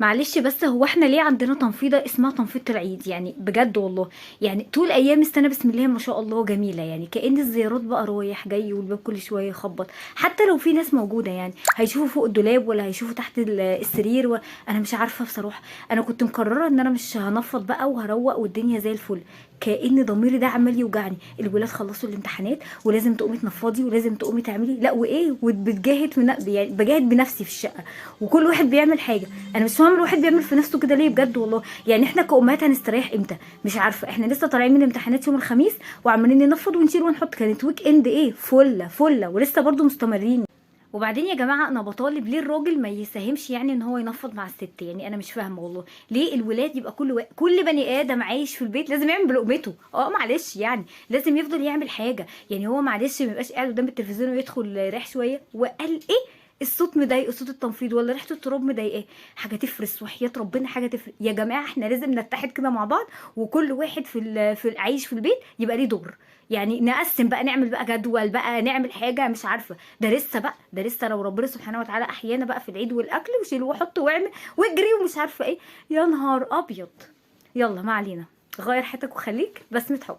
معلش بس هو احنا ليه عندنا تنفيضة اسمها تنفيضة العيد؟ يعني بجد والله، يعني طول ايام السنة بسم الله ما شاء الله جميلة، يعني كأن الزيارات بقى رايح جاي والباب كل شوية يخبط. حتى لو في ناس موجودة يعني هيشوفوا فوق الدولاب ولا هيشوفوا تحت السرير انا مش عارفة بصراحة. انا كنت مقررة ان انا مش هنفض بقى وهروق والدنيا زي الفل. كأن ضميري ده عمال يوجعني، الولاد خلصوا الامتحانات ولازم تقومي تنفضي ولازم تقومي تعملي لا وايه، وبتجاهد يعني بجاهد بنفسي في الشقة، وكل واحد بيعمل حاجة. انا مش فاهمه الواحد بيعمل في نفسه كده ليه بجد والله. يعني احنا كأمهات هنستريح امتى؟ مش عارفه. احنا لسه طالعين من الامتحانات يوم الخميس وعمالين ننفض ونشيل ونحط، كانت ويك اند ايه فله فله ولسه برضو مستمرين. وبعدين يا جماعه انا بطالب ليه الراجل ما يساهمش يعني ان هو ينفض مع الست؟ يعني انا مش فاهمه والله ليه الولاد يبقى كل بني ادم عايش في البيت لازم يعمل بلقمته. معلش يعني لازم يفضل يعمل حاجه. يعني هو معلش ما يبقاش قاعد قدام التلفزيون ويدخل يريح شويه وقال ايه الصوت مضايقه، صوت التنفيض ولا ريحه التراب مضايقاه؟ حاجه تفرس وحياه ربنا، حاجه تفرس يا جماعه. احنا لازم نتحد كده مع بعض، وكل واحد عايش في البيت يبقى ليه دور. يعني نقسم بقى، نعمل بقى جدول بقى، نعمل حاجه مش عارفه. ده لسه بقى، ده لسه لو ربنا سبحانه وتعالى احيانا بقى في العيد والاكل وشيل وحط واعمل واجري ومش عارفه ايه. يا نهار ابيض. يلا ما علينا، غير حياتك وخليك بسمة حب.